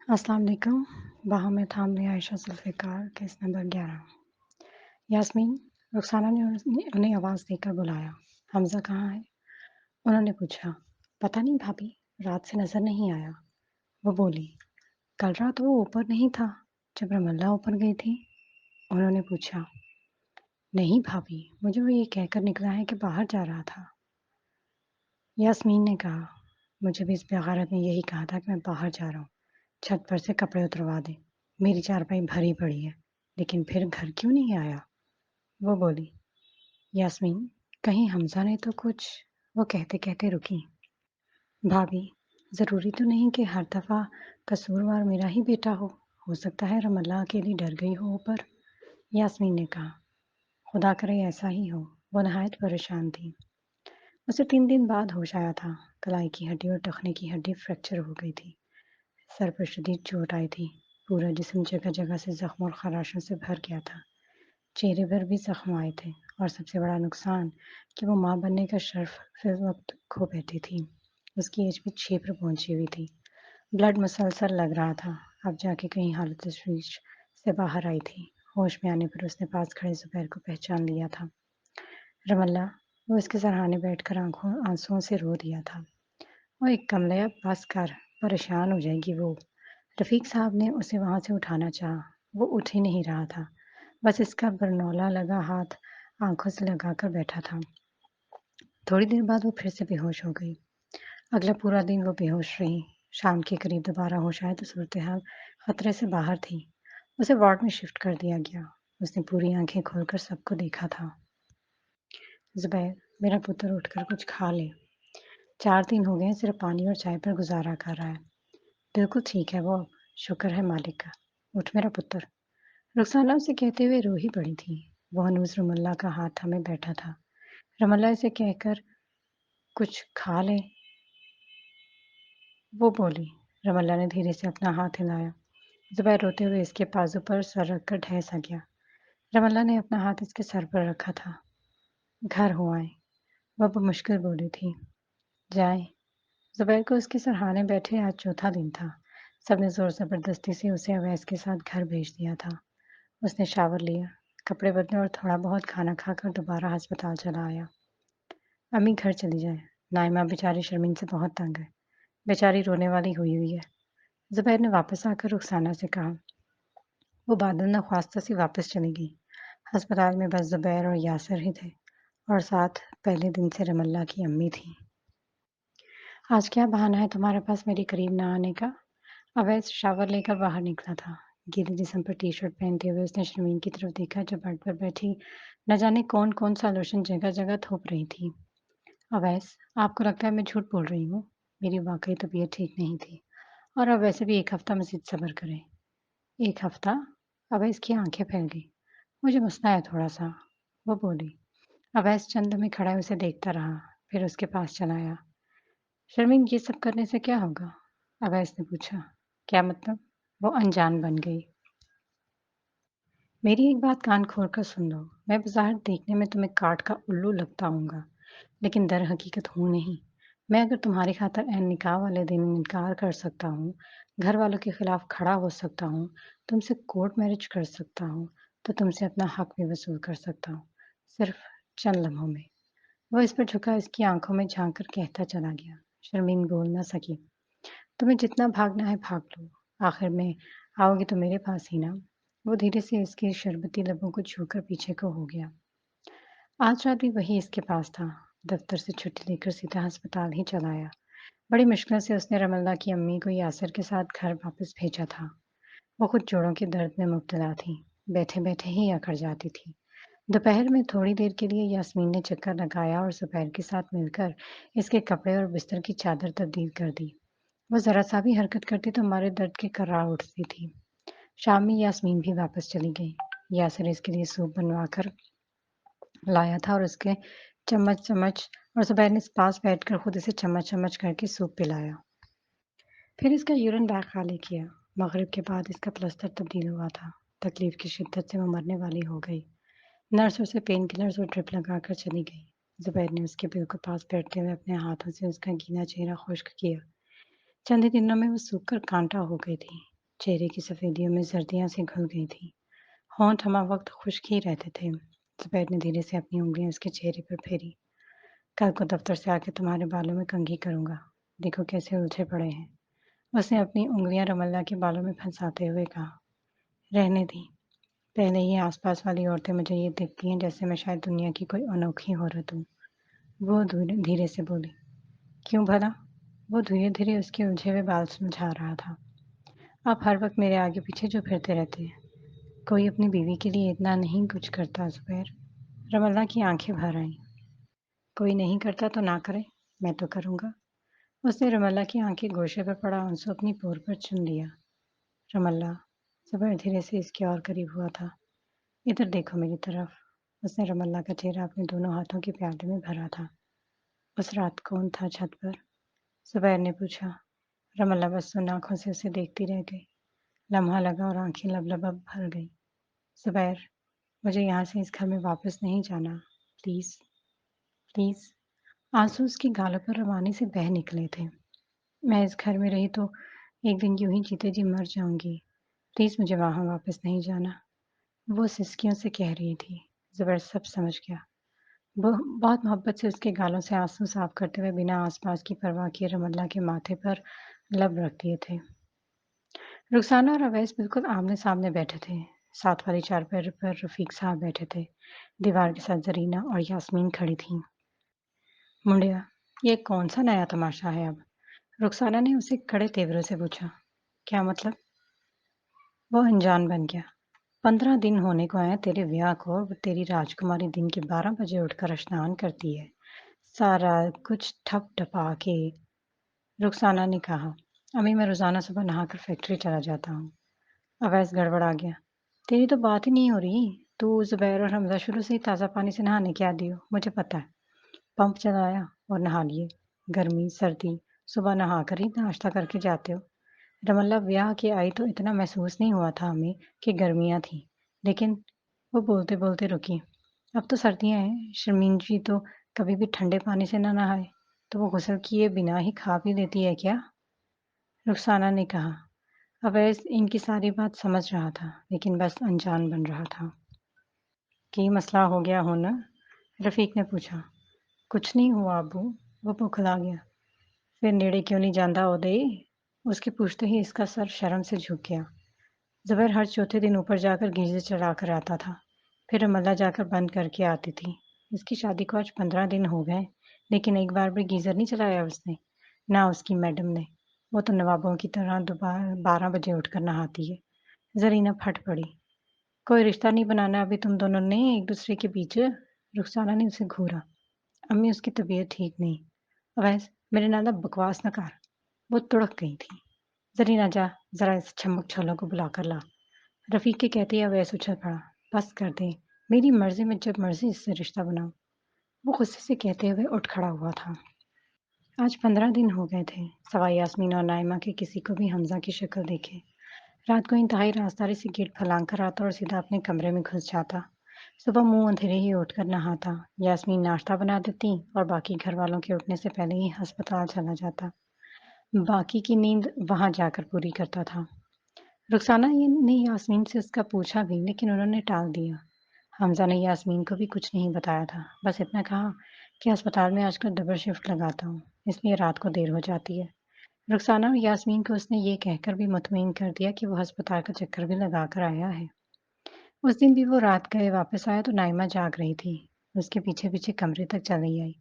अस्सलाम वालेकुम। बाहों में थाम लिया आयशा जुल्फ़िकार, केस नंबर 11। यास्मीन, रुखसाना ने उन्हें आवाज़ देकर बुलाया। हमज़ा कहाँ है? उन्होंने पूछा। पता नहीं भाभी, रात से नज़र नहीं आया। वो बोली। कल रात वो ऊपर नहीं था, जब रमल्ला ऊपर गई थी? उन्होंने पूछा। नहीं भाभी, मुझे वो ये कहकर निकला है कि बाहर जा रहा था। यास्मीन ने कहा। मुझे भी इस बेगैरत ने यही कहा था कि मैं बाहर जा रहा हूँ। छत पर से कपड़े उतरवा दे। मेरी चारपाई भरी पड़ी है, लेकिन फिर घर क्यों नहीं आया? वो बोली। यास्मीन, कहीं हमजा ने तो कुछ। वो कहते कहते रुकी। भाभी, जरूरी तो नहीं कि हर दफा कसूरवार मेरा ही बेटा हो सकता है रमल्ला अकेली डर गई हो ऊपर। यास्मीन ने कहा। खुदा करे ऐसा ही हो। वो नहायत परेशान थी। उसे 3 दिन बाद होश आया था। कलाई की हड्डी और टखने की हड्डी फ्रैक्चर हो गई थी। सर पर शदीद चोट आई थी। पूरा जिस्म जगह जगह से जख्म और खराशों से भर गया था। चेहरे पर भी जख्म आए थे और सबसे बड़ा नुकसान कि वो माँ बनने का शर्फ फिर वक्त खो बैठी थी। उसकी एज भी 6 पर पहुंची हुई थी। ब्लड मुसलसल लग रहा था। अब जाके कहीं हालत तशवीश से बाहर आई थी। होश में आने पर उसने पास खड़े जुबैर को पहचान लिया था। रमल्ला, वो उसके सरहाने बैठकर आंखों आंसुओं से रो दिया था। वो एक कमले बस कर, परेशान हो जाएगी वो। रफीक साहब ने उसे वहां से उठाना चाहा। वो उठ ही नहीं रहा था। बस इसका बरनौला लगा हाथ आंखों से लगाकर बैठा था। थोड़ी देर बाद वो फिर से बेहोश हो गई। अगला पूरा दिन वो बेहोश रही। शाम के करीब दोबारा होश आए तो सूरत हाल खतरे से बाहर थी। उसे वार्ड में शिफ्ट कर दिया गया। उसने पूरी आंखें खोलकर सबको देखा था। जुबैर, मेरा पुत्र उठकर कुछ खा ले। 4 दिन हो गए हैं, सिर्फ पानी और चाय पर गुजारा कर रहा है। बिल्कुल ठीक है वो अब। शुक्र है मालिक का। उठ मेरा पुत्र। रुखसाना उसे कहते हुए रो ही पड़ी थी। वो हनूज रमल्ला का हाथ थामे बैठा था। रमल्ला इसे कहकर कुछ खा ले। वो बोली। रमल्ला ने धीरे से अपना हाथ हिलाया। जुबैर रोते हुए इसके बाजू पर सर रखकर ढह सा गया। रमल्ला ने अपना हाथ इसके सर पर रखा था। घर हो आए। वह मुश्किल बोली थी। जाए। जुबैर को उसके सरहाने बैठे आज चौथा दिन था। सबने जोर जबरदस्ती से उसे अवैस के साथ घर भेज दिया था। उसने शावर लिया, कपड़े बदले और थोड़ा बहुत खाना खाकर दोबारा अस्पताल चला आया। अम्मी घर चली जाए। नाइमा बेचारी शर्मीन से बहुत तंग है। बेचारी रोने वाली हुई हुई है। जुबैर ने वापस आकर रुखसाना से कहा। वो बादल नख्वास्ता सी वापस चली गई। अस्पताल में बस जुबैर और यासर ही थे और साथ पहले दिन से रमल्ला की अम्मी थी। आज क्या बहाना है तुम्हारे पास मेरे करीब ना आने का? अवैस शावर लेकर बाहर निकला था। गीले जिस्म पर टी शर्ट पहनते हुए उसने शर्मीन की तरफ देखा जो बेड पर बैठी न जाने कौन कौन सा लोशन जगह जगह थोप रही थी। अवैस, आपको लगता है मैं झूठ बोल रही हूँ? मेरी वाकई तबीयत ठीक नहीं थी और अब वैसे भी एक हफ्ता मजीद सब्र करें। एक हफ्ता? अवैस की आंखें फैल गई। मुझे मसला है थोड़ा सा। वो बोली। अवैस चंद में खड़ा उसे देखता रहा, फिर उसके पास चला आया। शर्मीन, ये सब करने से क्या होगा? अवैस ने पूछा। क्या मतलब? वो अनजान बन गई। मेरी एक बात कान खोल कर सुन लो। मैं बज़ाहिर देखने में तुम्हें काठ का उल्लू लगता हूँगा, लेकिन दर हकीकत हूँ नहीं। मैं अगर तुम्हारी खातिर ऐन निकाह वाले दिन इनकार कर सकता हूँ, घर वालों के खिलाफ खड़ा हो सकता हूँ, तुमसे कोर्ट मैरिज कर सकता हूँ, तो तुमसे अपना हक भी वसूल कर सकता हूँ। सिर्फ चंद लम्हों में। वो इस पर झुका, इसकी आंखों में झांक कर कहता चला गया। शर्मीन बोल न सकी। तुम्हें जितना भागना है भाग लो। आखिर में आओगी तो मेरे पास ही ना। वो धीरे से इसके शरबती लबों को छूकर पीछे को हो गया। आज रात भी वही इसके पास था। दफ्तर से छुट्टी लेकर सीधा अस्पताल ही चला आया। बड़ी मुश्किल से उसने रमल्ला की अम्मी को यासर के साथ घर वापस भेजा था। वो खुद जोड़ों के दर्द में मुब्तला थी। बैठे बैठे ही अकड़ जाती थी। दोपहर में थोड़ी देर के लिए यास्मीन ने चक्कर लगाया और जुबैर के साथ मिलकर इसके कपड़े और बिस्तर की चादर तब्दील कर दी। वो जरा सा भी हरकत करती तो हमारे दर्द की कर्रार उठती थी। शाम में यास्मीन भी वापस चली गई। यासर इसके लिए सूप बनवा कर लाया था और उसके चम्मच-चम्मच और जुबैर ने पास बैठकर खुद इसे चम्मच-चम्मच करके सूप पिलाया। फिर इसका यूरिन बैग खाली किया। मगरिब के बाद इसका प्लस्तर तब्दील हुआ था। तकलीफ की शिद्दत से वो मरने वाली हो गई। नर्स उसे पेन किलर्स और ड्रिप लगाकर चली गई। जुबैर ने उसके बिल्कुल पास बैठते हुए अपने हाथों से उसका गीला चेहरा खुश्क किया। चंद ही दिनों में वो सूख कर कांटा हो गई थी। चेहरे की सफेदियों में सर्दियां से घुल गई थी। होंठ हमा वक्त खुश्क ही रहते थे। जुबैर ने धीरे से अपनी उंगलियां उसके चेहरे पर फेरी। कल को दफ्तर से आके तुम्हारे बालों में कंघी करूंगा। देखो कैसे उलझे पड़े हैं। उसने अपनी उंगलियां रमल्ला के बालों में फंसाते हुए कहा। रहने दी। पहले ही आसपास वाली औरतें मुझे ये दिखती हैं जैसे मैं शायद दुनिया की कोई अनोखी औरत हूँ। वो धीरे धीरे से बोली। क्यों भला? वो धीरे धीरे उसके उलझे हुए बाल सुलझा रहा था। आप हर वक्त मेरे आगे पीछे जो फिरते रहते हैं। कोई अपनी बीवी के लिए इतना नहीं कुछ करता जुबैर। रमल्ला की आंखें भर आईं। कोई नहीं करता तो ना करे, मैं तो करूंगा। उसने रमल्ला की आंखें गोशे पर पड़ा आंसू अपनी पोर पर चुन लिया। रमल्ला, जुबैर धीरे से इसके और करीब हुआ था। इधर देखो मेरी तरफ। उसने रमल्ला का चेहरा अपने दोनों हाथों के प्याले में भरा था। उस रात कौन था छत पर? जुबैर ने पूछा। रमल्ला बस उन आंखों से उसे देखती रह गई। लम्हा लगा और आंखें लबलबा भर गई। जुबैर, मुझे यहाँ से इस घर में वापस नहीं जाना। Please, please. आंसू उसके गालों पर रवानी से बह निकले थे। मैं इस घर में रही तो एक दिन यूं ही जीते जी मर जाऊंगी। प्लीज मुझे वहां वापस नहीं जाना। वो सिसकियों से कह रही थी। जुबैर सब समझ गया। वो बहुत मोहब्बत से उसके गालों से आंसू साफ करते हुए बिना आसपास की परवाह किए रमल्ला के माथे पर लब रख दिए थे। रुखसाना और अवैस बिल्कुल आमने सामने बैठे थे। साथ वाली चारपाई पर रफीक साहब बैठे थे। दीवार के साथ जरीना और यास्मीन खड़ी थीं। मुंडिया, ये कौन सा नया तमाशा है अब? रुखसाना ने उसे कड़े तेवरों से पूछा। क्या मतलब? वो अनजान बन गया। 15 दिन होने को आए तेरे ब्याह को, अब तेरी राजकुमारी दिन के 12 बजे उठकर स्नान करती है। सारा कुछ ठप ठपा के। रुखसाना ने कहा। अम्मी, मैं रोजाना सुबह नहाकर फैक्ट्री चला जाता हूँ। अवैस गड़बड़ा गया। तेरी तो बात ही नहीं हो रही। तू जुबैर और हमजा शुरू से ही ताज़ा पानी से नहाने की आदी हो, मुझे पता है। पंप चलाया और नहा लिए। गर्मी सर्दी सुबह नहाकर ही नाश्ता करके जाते हो। रमल्ला ब्याह के आई तो इतना महसूस नहीं हुआ था हमें कि गर्मियाँ थीं। लेकिन वो बोलते बोलते रुकी। अब तो सर्दियाँ हैं। शर्मीन जी तो कभी भी ठंडे पानी से ना नहाए तो वो गुस्ल किए बिना ही खा पी लेती है क्या? रुखसाना ने कहा। अवैस इनकी सारी बात समझ रहा था लेकिन बस अनजान बन रहा था। की मसला हो गया हो ना? रफीक ने पूछा। कुछ नहीं हुआ अब्बू। वो बौखला गया। फिर नेड़े क्यों नहीं जानता ओदे? उसके पूछते ही इसका सर शर्म से झुक गया। ज़ुबैर हर चौथे दिन ऊपर जाकर गीज़र चला कर आता था। फिर रमल्ला जाकर बंद करके आती थी। इसकी शादी को आज 15 दिन हो गए, लेकिन एक बार भी गीज़र नहीं चलाया उसने, ना उसकी मैडम ने। वो तो नवाबों की तरह दोबारा 12 बजे उठकर नहाती है। ज़रीना फट पड़ी। कोई रिश्ता नहीं बनाना अभी तुम दोनों ने एक दूसरे के बीच? रुखसाना ने उसे घूरा। अम्मी, उसकी तबीयत ठीक नहीं। अवैस, मेरे नाल ना बकवास न कर। वो तुड़क गई थी। ज़रीना जा, ज़रा इस छम्मक छल्लों को बुलाकर ला। रफ़ीक के कहते ही अवैस उछल पड़ा। बस कर दे। मेरी मर्ज़ी में जब मर्ज़ी इससे रिश्ता बनाओ। वो गुस्से से कहते हुए उठ खड़ा हुआ था। आज 15 दिन हो गए थे सवाई यास्मीन और नाइमा के किसी को भी हमजा की शक्ल देखे। रात को इंतहाई राजदारी से गेट फलांग कर आता और सीधा अपने कमरे में घुस जाता। सुबह मुंह अंधेरे ही उठकर नहाता। यास्मीन नाश्ता बना देती और बाकी घर वालों के उठने से पहले ही अस्पताल चला जाता। बाकी की नींद वहां जाकर पूरी करता था। रुखसाना ने यास्मीन से उसका पूछा भी लेकिन उन्होंने टाल दिया। हमजा ने यास्मीन को भी कुछ नहीं बताया था, बस इतना कहा कि अस्पताल में आजकल डबल शिफ्ट लगाता हूँ, इसलिए रात को देर हो जाती है। रुखसाना और यास्मीन को उसने ये कहकर भी मुतमईन कर दिया कि वो अस्पताल का चक्कर भी लगा कर आया है। उस दिन भी वो रात गए वापस आया तो नाइमा जाग रही थी। उसके पीछे पीछे कमरे तक चली आई।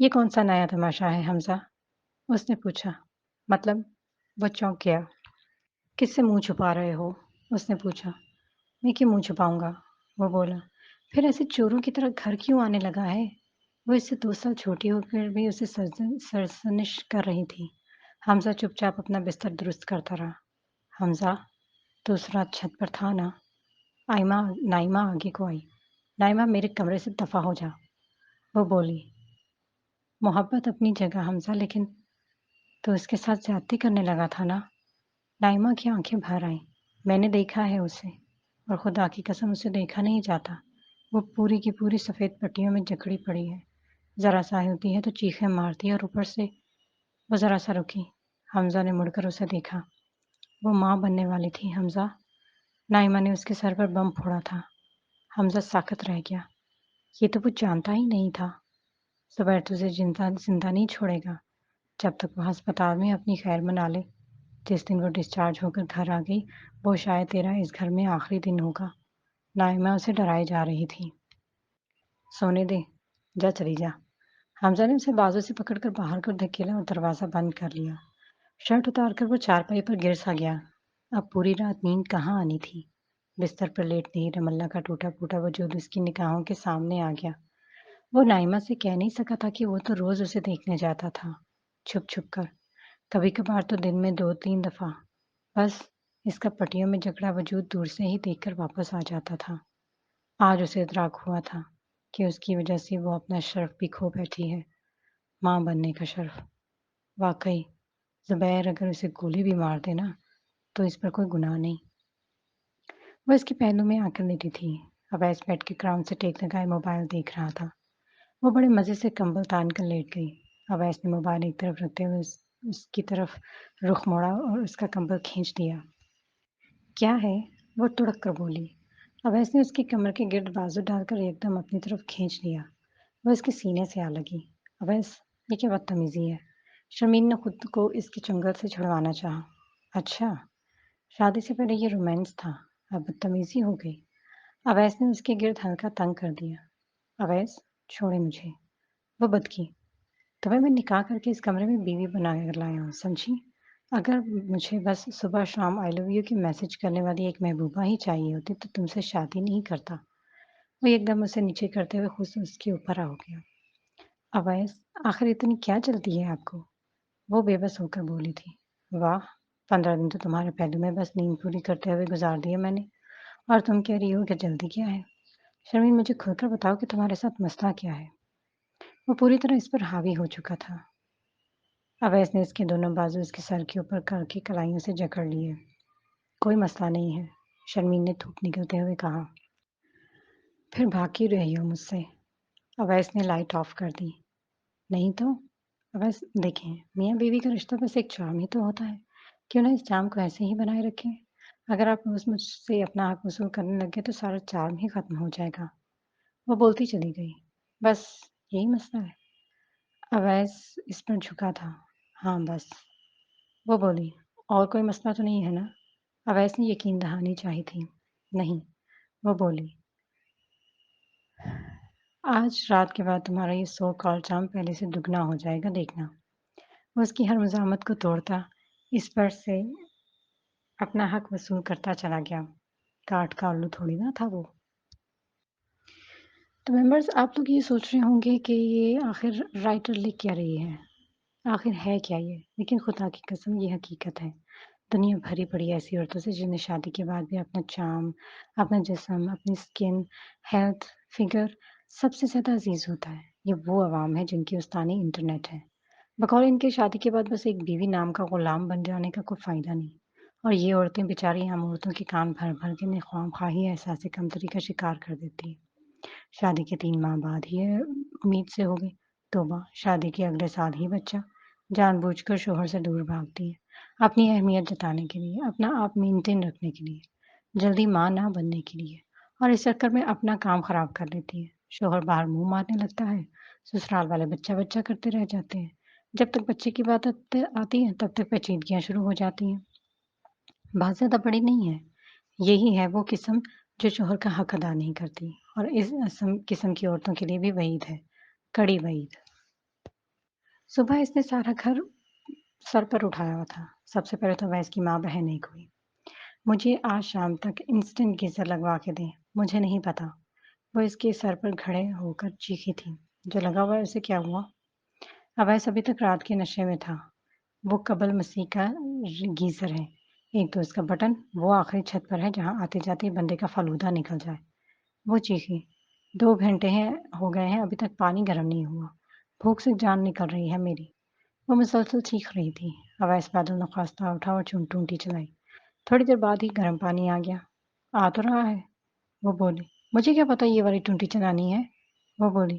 ये कौन सा नया तमाशा है हमजा? उसने पूछा। मतलब? वो चौंक गया। किससे मुंह छुपा रहे हो? उसने पूछा। मैं क्यों मुंह छुपाऊंगा? वो बोला। फिर ऐसे चोरों की तरह घर क्यों आने लगा है? वो इससे 2 साल छोटी होकर भी उसे सरजनिश कर रही थी। हमजा चुपचाप अपना बिस्तर दुरुस्त करता रहा। हमजा, दूसरा छत पर था ना? आइमा नाइमा आगे को आई। नाइमा, मेरे कमरे से दफा हो जा। वो बोली। मोहब्बत अपनी जगह हमजा, लेकिन तो उसके साथ ज्यादती करने लगा था ना? नाइमा की आंखें भर आईं। मैंने देखा है उसे, और खुदा की कसम उसे देखा नहीं जाता। वो पूरी की पूरी सफ़ेद पट्टियों में जकड़ी पड़ी है। ज़रा सा हिलती है तो चीखें मारती है और ऊपर से। वो ज़रा सा रुकी। हमजा ने मुड़कर उसे देखा। وہ ماں بننے والی تھی حمزہ۔ نائمہ نے اس کے سر پر بم پھوڑا تھا۔ حمزہ ساکت رہ گیا۔ یہ تو وہ جانتا ہی نہیں تھا۔ زبیر تجھے زندہ نہیں چھوڑے گا جب تک وہ ہسپتال میں اپنی خیر منا لے۔ جس دن وہ ڈسچارج ہو کر گھر آ گئی وہ شاید تیرا اس گھر میں آخری دن ہوگا۔ نائمہ اسے ڈرائی جا رہی تھی۔ سونے دے، جا چلی جا۔ حمزہ نے اسے بازو سے پکڑ کر باہر کر دھکیلا اور دروازہ بند کر لیا۔ شرٹ اتار کر وہ چارپائی پر گر سا گیا۔ اب پوری رات نیند کہاں آنی تھی؟ بستر پر لیٹتے ہی رملہ کا ٹوٹا پھوٹا وجود اس کی نگاہوں کے سامنے آ گیا۔ وہ نائمہ سے کہہ نہیں سکا تھا کہ وہ تو روز اسے دیکھنے جاتا تھا، چھپ چھپ کر، کبھی کبھار تو دن میں 2-3 دفعہ۔ بس اس کا پٹیوں میں جکڑا وجود دور سے ہی دیکھ کر واپس آ جاتا تھا۔ آج اسے ادراک ہوا تھا کہ اس کی وجہ سے وہ اپنا شرف بھی کھو بیٹھی ہے، ماں بننے کا شرف۔ واقعی زبیر اگر اسے گولی بھی مار دے نا تو اس پر کوئی گناہ نہیں۔ وہ اس کے پہلو میں آ کر لیٹی تھی۔ اویس بیڈ کے کراؤن سے ٹیک لگائے موبائل دیکھ رہا تھا۔ وہ بڑے مزے سے کمبل تان کر لیٹ گئی۔ اویس نے موبائل ایک طرف رکھتے ہوئے اس کی طرف رخ موڑا اور اس کا کمبل کھینچ دیا۔ کیا ہے؟ وہ تڑک کر بولی۔ اویس نے اس کی کمر کے گرد بازو ڈال کر ایک دم اپنی طرف کھینچ لیا۔ وہ اس کے سینے سے آ لگی۔ اویس، یہ کیا بدتمیزی ہے؟ شرمین نے خود کو اس کے چنگل سے چھڑوانا چاہا۔ اچھا، شادی سے پہلے یہ رومانس تھا، اب بدتمیزی ہو گئی۔ اویس نے اس کے گرد ہلکا تنگ کر دیا۔ اویس، چھوڑے مجھے۔ وہ بدکی۔ تمہیں میں نکاح کر کے اس کمرے میں بیوی بنا کر لایا ہوں، سمجھی؟ اگر مجھے بس صبح شام آئی لو یو کی میسج کرنے والی ایک محبوبہ ہی چاہیے ہوتی تو تم سے شادی نہیں کرتا۔ وہ ایک دم اسے نیچے کرتے ہوئے خود اس کے اوپر آ گیا۔ اویس، آخر اتنی کیا جلدی ہے آپ کو؟ وہ بے بس ہو کر بولی تھی۔ واہ، 15 دن تو تمہارے پہلو میں بس نیند پوری کرتے ہوئے گزار دیے میں نے، اور تم کہہ رہی ہو کہ جلدی کیا ہے؟ شرمین، مجھے کھل کر بتاؤ کہ تمہارے ساتھ مسئلہ کیا ہے؟ وہ پوری طرح اس پر حاوی ہو چکا تھا۔ اویس نے اس کے دونوں بازو اس کے سر کے اوپر کر کے کلائیوں سے جکڑ لیے۔ کوئی مسئلہ نہیں ہے، شرمین نے تھوک نکلتے ہوئے کہا۔ پھر بھاگ کیوں رہی ہو مجھ سے؟ اویس نے لائٹ آف کر دی۔ نہیں تو؟ اویس، دیکھیں، میاں بیوی کا رشتہ بس ایک چام ہی تو ہوتا ہے، کیوں نہ اس چام کو ایسے ہی بنائے رکھیں؟ اگر آپ روز مجھ سے اپنا حق وصول کرنے لگے تو سارا چارم ہی ختم ہو جائے گا۔ وہ بولتی چلی گئی۔ بس یہی مسئلہ ہے؟ اویس اس پر جھکا تھا۔ ہاں بس۔ وہ بولی، اور کوئی مسئلہ تو نہیں ہے نا؟ اویس نے یقین دہانی چاہی تھی۔ نہیں۔ وہ بولی، آج رات کے بعد تمہارا یہ سو کال چام پہلے سے دگنا ہو جائے گا، دیکھنا۔ وہ اس کی ہر مزاحمت کو توڑتا اس پر سے اپنا حق وصول کرتا چلا گیا۔ کاٹ کا الو تھوڑی نہ تھا وہ۔ تو ممبرز، آپ لوگ یہ سوچ رہے ہوں گے کہ یہ آخر رائٹر لکھ کیا رہی ہے، آخر ہے کیا یہ؟ لیکن خدا کی قسم یہ حقیقت ہے۔ دنیا بھری پڑی ایسی عورتوں سے جنہیں شادی کے بعد بھی اپنا چارم، اپنا جسم، اپنی سکن، ہیلتھ، فگر سب سے زیادہ عزیز ہوتا ہے۔ یہ وہ عوام ہے جن کی استانی انٹرنیٹ ہے۔ بقول ان کے شادی کے بعد بس ایک بیوی نام کا غلام بن جانے کا کوئی فائدہ نہیں، اور یہ عورتیں بیچاری ہم عورتوں کے کان بھر بھر کے خواہ خواہی احساس کمتری کا شکار کر دیتی ہے۔ شادی کے 3 ماہ بعد ہی امید سے ہو گئی، توبہ، شادی کے اگلے سال ہی بچہ، جان بوجھ کر شوہر سے دور بھاگتی ہے، اپنی اہمیت جتانے کے لیے، اپنا آپ مینٹین رکھنے کے لیے، جلدی ماں نہ بننے کے لیے، اور اس چکر میں اپنا کام خراب کر لیتی ہے۔ شوہر باہر منہ مارنے لگتا ہے، سسرال والے بچہ بچہ کرتے رہ جاتے ہیں۔ جب تک بچے کی بات آتی ہے تب تک پیچیدگیاں شروع ہو جاتی ہیں۔ بات زیادہ بڑی نہیں ہے، یہی ہے وہ قسم جو شوہر کا حق ادا نہیں کرتی، اور اس قسم کی عورتوں کے لیے بھی وعید ہے، کڑی وعید۔ صبح اس نے سارا گھر سر پر اٹھایا ہوا تھا۔ سب سے پہلے تو ویس کی ماں بہن ایک ہوئی۔ مجھے آج شام تک انسٹنٹ گیزر لگوا کے دیں، مجھے نہیں پتا۔ وہ اس کے سر پر کھڑے ہو کر چیخی تھی۔ جو لگا ہوا ہے اسے کیا ہوا؟ اویس ابھی تک رات کے نشے میں تھا۔ وہ قبل مسیح کا گیزر ہے، ایک تو اس کا بٹن وہ آخری چھت پر ہے جہاں آتے جاتے بندے کا فلودہ نکل جائے۔ وہ چیخی، 2 گھنٹے ہو گئے ہیں ابھی تک پانی گرم نہیں ہوا، بھوک سے جان نکل رہی ہے میری۔ وہ مسلسل چیخ رہی تھی۔ اویس بادل نخواستہ اٹھا اور ٹونٹی چلائی۔ تھوڑی دیر بعد ہی گرم پانی آ گیا۔ آ تو رہا ہے۔ وہ بولی، مجھے کیا پتا یہ والی ٹونٹی چلانی ہے؟ وہ بولی،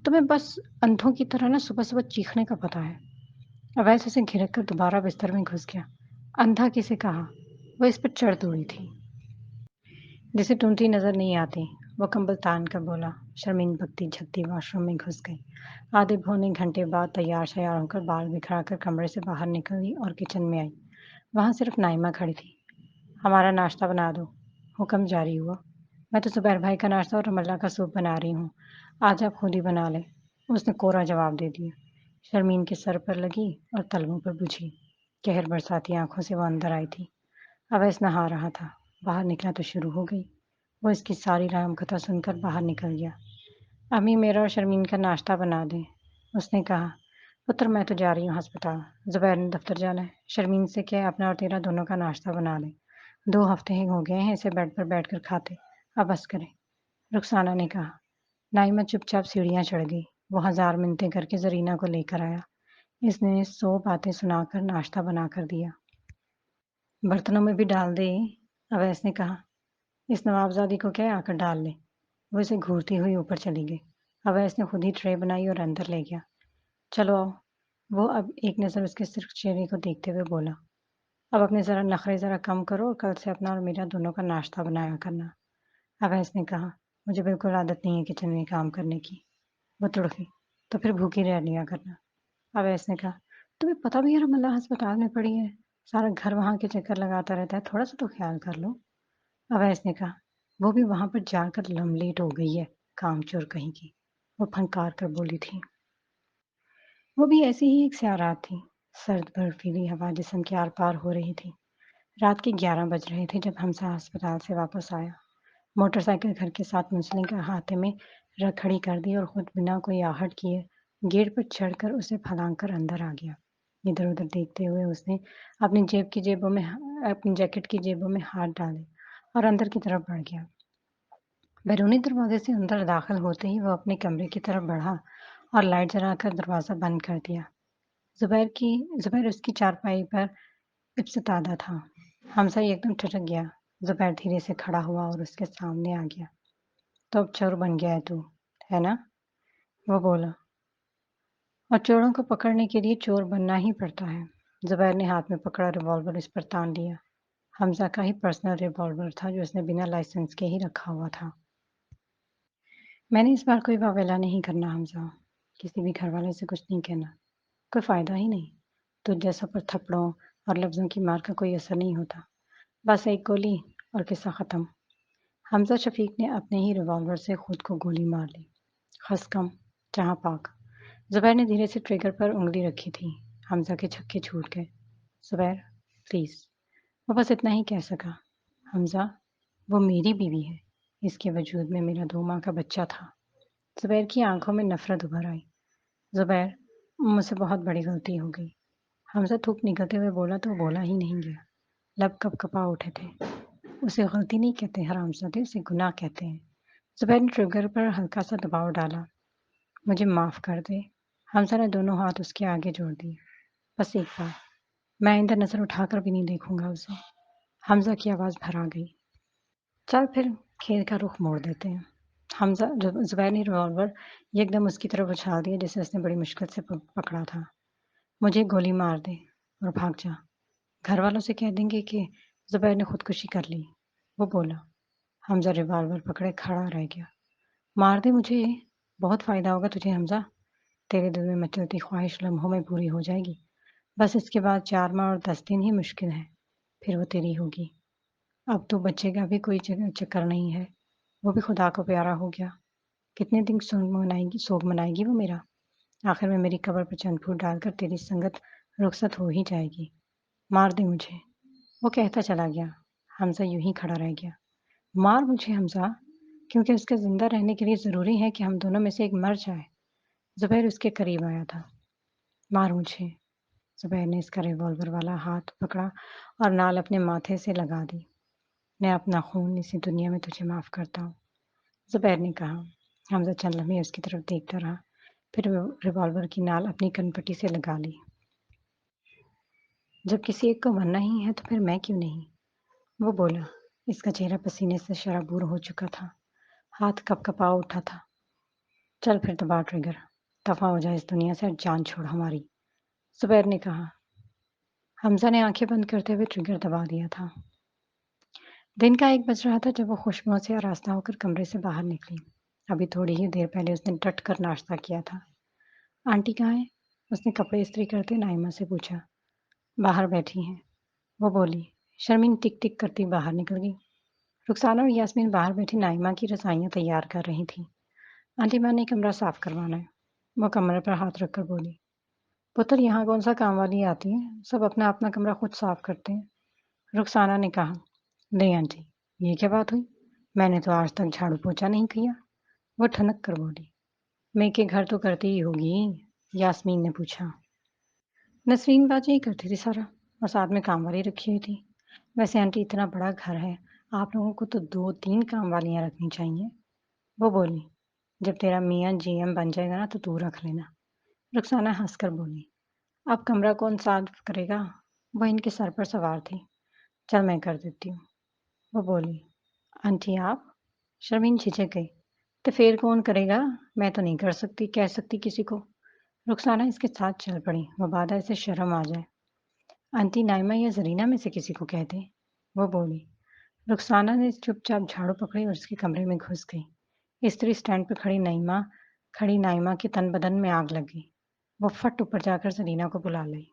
تمہیں بس اندھوں کی طرح نا صبح صبح چیخنے کا پتا ہے۔ اویس اسے گھرک کر دوبارہ بستر میں گھس گیا۔ اندھا کسے کہا؟ وہ اس پر چڑھ توڑی تھی جسے ٹونٹی نظر نہیں آتی۔ وہ کمبل تان کر بولا۔ شرمین بکتی جھکتی واش روم میں گھس گئی۔ آدھے پونے گھنٹے بعد تیار شیار ہو کر بال بکھرا کر کمرے سے باہر نکلی اور کچن میں آئی۔ وہاں صرف نائمہ کھڑی تھی۔ ہمارا ناشتہ بنا دو، حکم جاری ہوا۔ میں تو زبیر بھائی کا ناشتہ اور رملہ کا سوپ بنا رہی ہوں، آج آپ خود ہی بنا لیں، اس نے کوڑا جواب دے دیا۔ شرمین کے سر پر لگی اور تلووں پر بجھی۔ قہر برساتی آنکھوں سے وہ اندر آئی تھی۔ اویس نہا رہا تھا۔ باہر نکلا تو شروع ہو گئی۔ وہ اس کی ساری رام کتھا سن کر باہر نکل گیا۔ امی میرا اور شرمین کا ناشتہ بنا دیں، اس نے کہا۔ پتر میں تو جا رہی ہوں ہسپتال، زبیر نے دفتر جانا ہے، شرمین سے کہ اپنا اور تیرا دونوں کا ناشتہ بنا دیں، 2 ہفتے ہو گئے ہیں اسے بیڈ پر بیٹھ کر کھاتے، اب بس کریں، رخسانہ نے کہا۔ نائمہ چپ چاپ سیڑھیاں چڑھ گئی۔ وہ 1000 منتیں کر کے زرینہ کو لے کر آیا۔ اس نے 100 باتیں سنا کر ناشتہ بنا کر دیا۔ برتنوں میں بھی ڈال دے، اویس نے کہا۔ اس نوابزادی کو کیا آ کر ڈال لے۔ وہ اسے گھورتی ہوئی اوپر چلی گئی۔ اویس نے خود ہی ٹرے بنائی اور اندر لے گیا۔ چلو آؤ۔ وہ اب ایک نظر اس کے صرف چہرے کو دیکھتے ہوئے بولا۔ اب اپنے نخرے ذرا کم کرو اور کل سے اپنا اور میرا دونوں کا ناشتہ بنایا کرنا۔ اویس نے کہا۔ مجھے بالکل عادت نہیں ہے کچن میں کام کرنے کی۔ وہ تڑکی۔ تو پھر بھوکی رہ لیا کرنا۔ اویس نے کہا۔ تمہیں پتہ بھی ہے رملہ ہسپتال میں پڑی ہے، سارا گھر وہاں کے چکر لگاتا رہتا ہے، تھوڑا سا تو خیال کر لو۔ اویس نے کہا۔ وہ بھی وہاں پر جا کر لملیٹ ہو گئی ہے، کام چور کہیں کی، وہ پھنکار کر بولی تھی۔ وہ بھی ایسی ہی ایک سیارات تھی۔ سرد برفیلی ہوا جسم کے آر پار ہو رہی تھی۔ رات کے 11 بج رہے تھے جب حمزہ ہسپتال سے واپس آیا۔ موٹر سائیکل گھر کے ساتھ منسلک کا ہاتھے میں رکھ کھڑی کر دی اور خود بنا کوئی آہٹ کیے گیٹ پر چڑھ کر اسے پھلانگ کر اندر آ گیا۔ ادھر ادھر دیکھتے ہوئے اس نے اپنی جیکٹ کی جیبوں میں ہاتھ ڈالے اور اندر کی طرف بڑھ گیا۔ بیرونی دروازے سے اندر داخل ہوتے ہی وہ اپنے کمرے کی طرف بڑھا اور لائٹ جلا کر دروازہ بند کر دیا۔ زبیر اس کی چارپائی پر ابستادہ تھا۔ حمزہ ایک دم ٹھٹک گیا۔ زبیر دھیرے سے کھڑا ہوا اور اس کے سامنے آ گیا۔ تو اب چور بن گیا ہے تو، ہے نا؟ وہ بولا۔ اور چوروں کو پکڑنے کے لیے چور بننا ہی پڑتا ہے۔ زبیر نے ہاتھ میں پکڑا ریوالور اس پر تان لیا۔ حمزہ کا ہی پرسنل ریوالور تھا جو اس نے بنا لائسنس کے ہی رکھا ہوا تھا۔ میں نے اس بار کوئی واویلا نہیں کرنا حمزہ، کسی بھی گھر والے سے کچھ نہیں کہنا، کوئی فائدہ ہی نہیں، تجھ جیسا پر تھپڑوں اور لفظوں کی مار کا کوئی اثر نہیں ہوتا، بس ایک گولی اور قصہ ختم۔ حمزہ شفیق نے اپنے ہی ریوالور سے خود کو گولی مار لی۔ خس کم جہاں پاک۔ زبیر نے دھیرے سے ٹریگر پر انگلی رکھی تھی۔ حمزہ کے چھکے چھوٹ گئے۔ زبیر پلیز۔ وہ بس اتنا ہی کہہ سکا۔ حمزہ وہ میری بیوی ہے، اس کے وجود میں میرا 2 ماہ کا بچہ تھا۔ زبیر کی آنکھوں میں نفرت ابھر آئی۔ زبیر مجھ سے بہت بڑی غلطی ہو گئی۔ حمزہ تھوک نکلتے ہوئے بولا تو بولا ہی نہیں گیا۔ لب کپ کپا اٹھے تھے۔ اسے غلطی نہیں کہتے حرامزادے، اسے گناہ کہتے ہیں۔ زبیر نے ٹریگر پر ہلکا سا دباؤ ڈالا۔ مجھے معاف کر دے۔ حمزہ نے دونوں ہاتھ اس کے آگے جوڑ دیے۔ بس ایک بار، میں آئندہ نظر اٹھا کر بھی نہیں دیکھوں گا اسے۔ حمزہ کی آواز بھر آ گئی۔ چل پھر کھیل کا رخ موڑ دیتے ہیں۔ زبیر نے ریوالور یک دم اس کی طرف اچھال دیا جسے اس نے بڑی مشکل سے پکڑا تھا۔ مجھے گولی مار دے اور بھاگ جا، گھر والوں سے کہہ دیں گے کہ زبیر نے خودکشی کر لی، وہ بولا۔ حمزہ ریوالور پکڑے کھڑا رہ گیا۔ مار دے مجھے، بہت فائدہ ہوگا تجھے حمزہ، تیرے دل میں مچلتی خواہش لمحوں میں پوری ہو جائے گی، بس اس کے بعد 4 ماہ اور 10 دن ہی مشکل ہے، پھر وہ تیری ہوگی۔ اب تو بچے کا بھی کوئی چکر نہیں ہے، وہ بھی خدا کو پیارا ہو گیا، کتنے دن سوگ منائے گی وہ میرا، آخر میں میری قبر پر چند پھول ڈال کر تیری سنگت رخصت ہو ہی جائے گی، مار دے مجھے۔ وہ کہتا چلا گیا۔ حمزہ یوں ہی کھڑا رہ گیا۔ مار مجھے حمزہ، کیونکہ اس کے زندہ رہنے کے لیے ضروری ہے کہ ہم دونوں میں سے ایک مر جائے۔ زبیر اس کے قریب آیا تھا۔ مار مجھے۔ زبیر نے اس کا ریوالور والا ہاتھ پکڑا اور نال اپنے ماتھے سے لگا دی۔ میں اپنا خون اسی دنیا میں تجھے معاف کرتا ہوں، زبیر نے کہا۔ حمزہ چند لمحے اس کی طرف دیکھتا رہا، پھر ریوالور کی نال اپنی کن پٹی سے لگا لی۔ جب کسی ایک کو مرنا ہی ہے تو پھر میں کیوں نہیں، وہ بولا۔ اس کا چہرہ پسینے سے شرابور ہو چکا تھا، ہاتھ کپ کپا اٹھا تھا۔ چل پھر دبا ٹریگر، دفع ہو جائے اس دنیا سے اور جان چھوڑ ہماری، زبیر نے کہا۔ حمزہ نے آنکھیں بند کرتے ہوئے ٹریگر دبا دیا تھا۔ दिन का 1 बज रहा था जब वो खुशनुमा से आरास्ता होकर कमरे से बाहर निकली। अभी थोड़ी ही देर पहले उसने डट कर नाश्ता किया था। आंटी कहाँ है? उसने कपड़े इस्त्री करते नाइमा से पूछा। बाहर बैठी हैं, वो बोली। शर्मीन टिक टिक करती बाहर निकल गई। रुखसाना और यास्मीन बाहर बैठी नाइमा की रजाइयां तैयार कर रही थी। आंटी मैंने कमरा साफ करवाना है। वो कमरे पर हाथ रखकर बोली। पुत्र यहाँ कौन सा काम वाली आती है? सब अपना अपना कमरा खुद साफ करते हैं। रुखसाना ने कहा। नहीं आंटी, ये क्या बात हुई? मैंने तो आज तक झाड़ू पोछा नहीं किया। वो ठनक कर बोली। मैं के घर तो करती ही होगी, यास्मीन ने पूछा। नसरीन बाजी ही करती थी सारा, और साथ में काम वाली रखी हुई थी। वैसे आंटी इतना बड़ा घर है, आप लोगों को तो 2-3 काम वालियां रखनी चाहिए। वो बोली। जब तेरा मियाँ जीएम बन जाएगा ना तो तू रख लेना। रुखसाना हंसकर बोली। अब कमरा कौन साफ करेगा? वो इनके सर पर सवार थी। चल मैं कर देती हूँ। वो बोली। आंटी आप? शर्मीन झिझक गई। तो फिर कौन करेगा? मैं तो नहीं कर सकती, कह सकती किसी को। रुखसाना इसके साथ चल पड़ी, मबादा इसे शर्म आ जाए। आंटी नाइमा या जरीना में से किसी को कह दे। वो बोली। रुखसाना ने चुपचाप झाड़ू पकड़ी और उसके कमरे में घुस गई। स्त्री स्टैंड पर खड़ी नाइमा के तन बदन में आग लग गई। वो फट ऊपर जाकर जरीना को बुला लाई।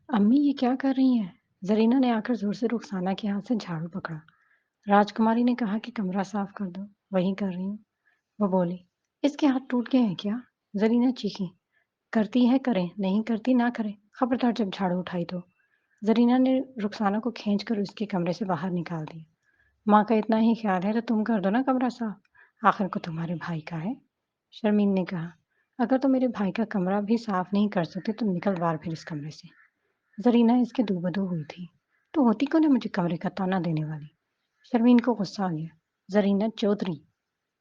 अम्मी ये क्या कर रही हैं? जरीना ने आकर जोर से रुखसाना के हाथ से झाड़ू पकड़ा। राजकुमारी ने कहा कि कमरा साफ कर दो। वही कर रही हूँ। वो बोली। इसके हाथ टूट गए हैं क्या? जरीना चीखी। करती है करें, नहीं करती ना करें। खबरदार जब झाड़ू उठाई तो। जरीना ने रुखसाना को खींचकर उसके कमरे से बाहर निकाल दिया। माँ का इतना ही ख्याल है तो तुम कर दो ना कमरा साफ। आखिर को तुम्हारे भाई का है। शर्मीन ने कहा। अगर तुम मेरे भाई का कमरा भी साफ नहीं कर सकते तो निकल बाहर फिर इस कमरे से। जरीना इसके दूबदू हुई थी। तो होती कौन है मुझे कमरे का ताना देने वाली? शर्मीन को गुस्सा आ गया। जरीना चौधरी।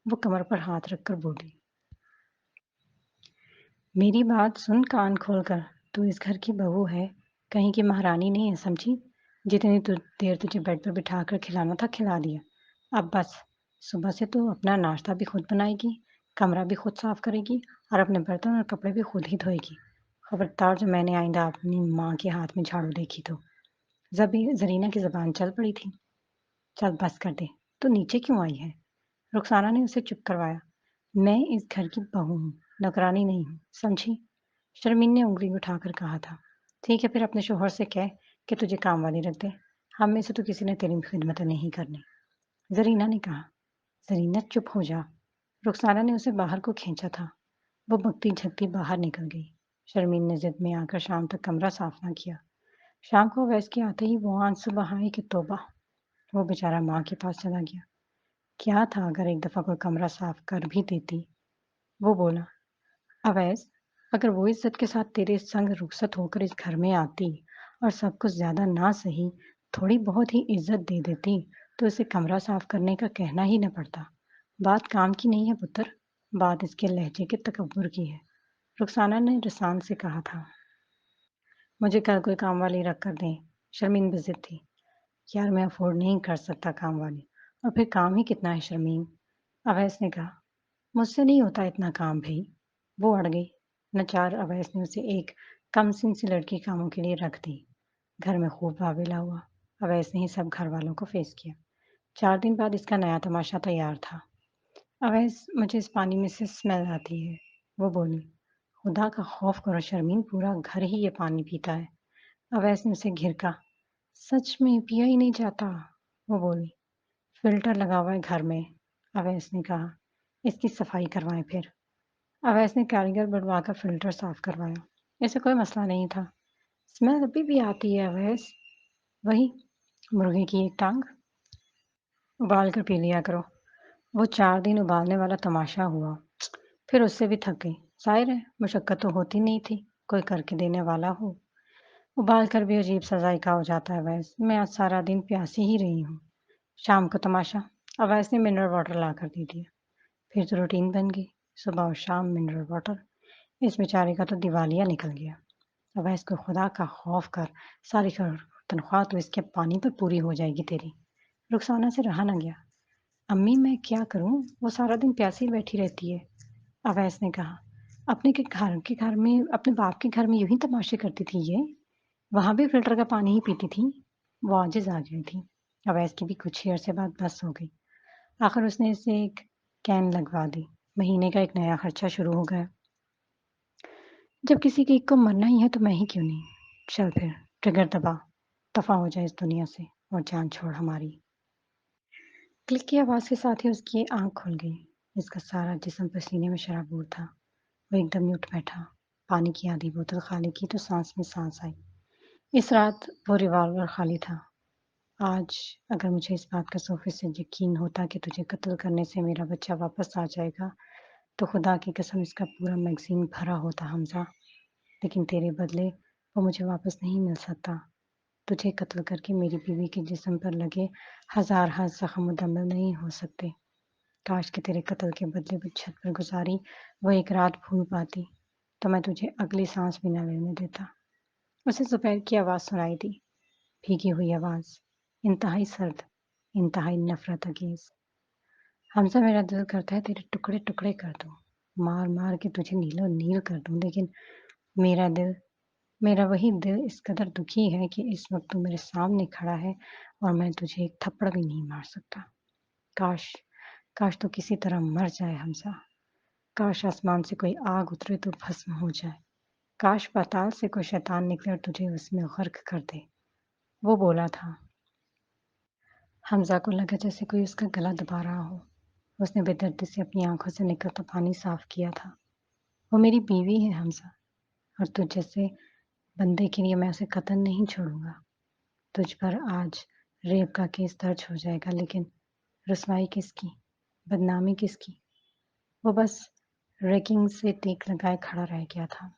वो कमर पर हाथ रखकर बोली। मेरी बात सुन कान खोलकर। तू इस घर की बहू है, कहीं की महारानी नहीं है, समझी? जितनी देर तुझे बेड पर बिठाकर खिलाना था खिला दिया। अब बस। सुबह से तू अपना नाश्ता भी खुद बनाएगी, कमरा भी खुद साफ करेगी और अपने बर्तन और कपड़े भी खुद ही धोएगी। खबरदार जो मैंने आइंदा अपनी माँ के हाथ में झाड़ू देखी तो। जबी जरीना की जबान चल पड़ी थी। चल बस कर दे। तू नीचे क्यों आई है? रुखसाना ने उसे चुप करवाया। मैं इस घर की बहू हूँ, नौकरानी नहीं हूँ, समझी? शर्मीन ने उंगली उठाकर कहा था। ठीक है फिर अपने शोहर से कह कि तुझे काम वाली रख दे। हम में से तो किसी ने तेरी खिदमत नहीं करनी। जरीना ने कहा। जरीना चुप हो जा। रुखसाना ने उसे बाहर को खींचा था। वो बकती झकती बाहर निकल गई। शर्मीन ने जिद में आकर शाम तक कमरा साफ ना किया। शाम को अवैस के आते ही वो आंसू बहाए कि तौबा। वो बेचारा माँ के पास चला गया। क्या था अगर एक दफा कोई कमरा साफ कर भी देती? वो बोला। अवैस, अगर वो इज्जत के साथ तेरे संग रुखसत होकर इस घर में आती और सब कुछ ज्यादा ना सही थोड़ी बहुत ही इज्जत दे देती तो इसे कमरा साफ करने का कहना ही न पड़ता। बात काम की नहीं है पुत्र, बात इसके लहजे के तकब्बुर की है। रुखसाना ने रसान से कहा था। मुझे कल कोई काम वाली रख कर दें। शर्मीन बेजिद थी। यार मैं अफोर्ड नहीं कर सकता काम वाली, और फिर काम ही कितना है शर्मीन? अवैस ने कहा। मुझसे नहीं होता इतना काम भाई। वो अड़ गई। नचार अवैस ने उसे एक कमसिन सी लड़की कामों के लिए रख दी। घर में खूब वावेला हुआ। अवैस ने ही सब घर वालों को फेस किया। 4 दिन बाद इसका नया तमाशा तैयार था। अवैस, मुझे इस पानी में से स्मेल आती है। वो बोली। खुदा का खौफ करो शर्मीन, पूरा घर ही ये पानी पीता है। अवैस ने उसे घिर का। सच में पिया ही नहीं जाता। वो बोली। फिल्टर लगा हुआ है घर में। अवैस ने कहा। इसकी सफाई करवाएं फिर। अवैस ने कारीगर बुलवाकर फिल्टर साफ करवाया। ऐसे कोई मसला नहीं था। स्मेल अभी भी आती है अवैस। वही मुर्गे की एक टांग। उबाल कर पी लिया करो। वो 4 दिन उबालने वाला तमाशा हुआ। फिर उससे भी थक गई। जाहिर है मुशक्कत तो होती नहीं थी, कोई करके देने वाला हो। उबाल कर भी अजीब सा जायका हो जाता है अवैस। मैं आज सारा दिन प्यासी ही रही हूँ। शाम को तमाशा। अवैस ने मिनरल वाटर ला कर दे दिया। फिर तो रूटीन बन गई। सुबह और शाम मिनरल वाटर। इस बेचारे का तो दिवालिया निकल गया। अवैस को खुदा का खौफ कर, सारी तनख्वाह तो इसके पानी पर पूरी हो जाएगी तेरी। रुखसाना से रहा न गया। अम्मी मैं क्या करूं, वो सारा दिन प्यासी बैठी रहती है। अवैस ने कहा। अपने घर में, अपने बाप के घर में यूं ही तमाशे करती थी ये। वहां भी फिल्टर का पानी ही पीती थी। वो आजिज आ गई थी। अवैस की भी कुछ ही अरसे बाद बस हो गई। आखिर उसने इसे एक कैन लगवा दी। महीने का एक नया खर्चा शुरू हो गया। जब किसी की को मरना ही है तो मैं ही क्यों नहीं? चल फिर, ट्रिगर दबा, दफ़ा हो जाए इस दुनिया से और जान छोड़ हमारी। क्लिक की आवाज़ के साथ ही उसकी आँख खुल गई। इसका सारा जिस्म पसीने में शराबूर था। वो एकदम ही उठ बैठा। पानी की आधी बोतल खाली की तो सांस में सांस आई। इस रात वो रिवॉल्वर खाली था। आज अगर मुझे इस बात का 100% यकीन होता कि तुझे कत्ल करने से मेरा बच्चा वापस आ जाएगा, तो खुदा की कसम इसका पूरा मैगज़ीन भरा होता हमज़ा। लेकिन तेरे बदले वो मुझे वापस नहीं मिल सकता। तुझे कत्ल करके मेरी बीवी के जिस्म पर लगे हज़ार ज़ख्म मुकम्मल नहीं हो सकते। काश कि तेरे कत्ल के बदले वो छत पर गुज़ारी वो एक रात भूल पाती, तो मैं तुझे अगली सांस भी ना लेने देता। उसे ज़ुबैर की आवाज़ सुनाई दी, भीगी हुई आवाज़, इंतहाई सर्द, इंतहाई नफ़रत अंगेज़। हमज़ा मेरा दिल करता है तेरे टुकड़े-टुकड़े कर दूँ, मार-मार के तुझे नीलो-नील कर दूँ, लेकिन मेरा दिल मेरा वही दिल इस कदर दुखी है कि इस वक़्त तू मेरे सामने खड़ा है और मैं तुझे एक थप्पड़ भी नहीं मार सकता। काश काश तू किसी तरह मर जाए हमज़ा। काश आसमान से कोई आग उतरे तो भस्म हो जाए। काश पाताल से कोई शैतान निकले और तुझे उसमें गर्क कर दे। वो बोला था। हमज़ा को लगा जैसे कोई उसका गला दबा रहा हो। उसने बेदर्दी से अपनी आँखों से निकलता पानी साफ किया था। वो मेरी बीवी है हमज़ा, और तुझ जैसे बंदे के लिए मैं उसे कतई नहीं छोड़ूँगा। तुझ पर आज रेप का केस दर्ज हो जाएगा, लेकिन रुसवाई किसकी? बदनामी किसकी? वो बस रैगिंग से टेक लगाए खड़ा रह गया था।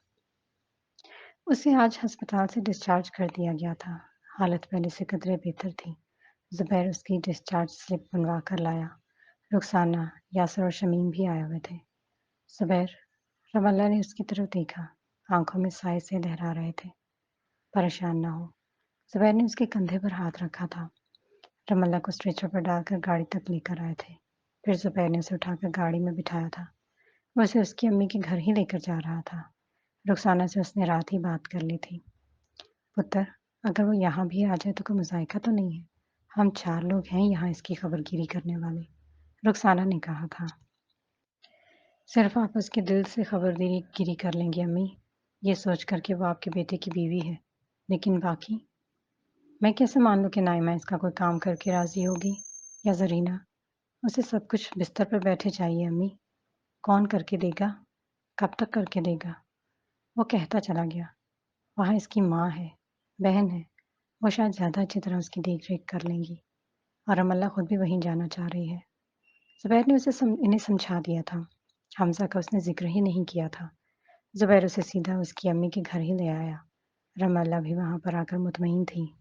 उसे आज अस्पताल से डिस्चार्ज कर दिया गया था। हालत पहले से कदरे बेहतर थी। ज़ुबैर उसकी डिस्चार्ज स्लिप बनवा कर लाया। रुखसाना, यासर और शमीम भी आए हुए थे। ज़ुबैर, रमल्ला ने उसकी तरफ देखा। आंखों में साए से लहरा रहे थे। परेशान ना हो। ज़ुबैर ने उसके कंधे पर हाथ रखा था। रमल्ला को स्ट्रेचर पर डालकर गाड़ी तक लेकर आए थे। फिर ज़ुबैर ने उसे उठाकर गाड़ी में बिठाया था। वो उसे उसकी अम्मी के घर ही लेकर जा रहा था। रुखसाना से उसने रात ही बात कर ली थी। पुत्र, अगर वो यहाँ भी आ जाए तो कोई मज़ाइका तो नहीं है? हम 4 लोग हैं यहाँ इसकी खबरगिरी करने वाले, रुखसाना ने कहा था। सिर्फ आप उसके दिल से खबरगिरी कर लेंगी अम्मी, ये सोच कर कि वो आपके बेटे की बीवी है। लेकिन बाकी? मैं कैसे मान लूँ कि नाइमा इसका कोई काम करके राज़ी होगी, या ज़रीना? उसे सब कुछ बिस्तर पर बैठे चाहिए अम्मी। कौन करके देगा? कब तक करके देगा? वो कहता चला गया। वहाँ इसकी माँ है, बहन है, वो शायद ज़्यादा अच्छी तरह उसकी देख-रेख कर लेंगी, और रमल्ला खुद भी वहीं जाना चाह रही है। ज़ुबैर ने इन्हें समझा दिया था। हमज़ा का उसने ज़िक्र ही नहीं किया था। ज़ुबैर उसे सीधा उसकी अम्मी के घर ही ले आया। रमल्ला भी वहाँ पर आकर मुतमईन थी।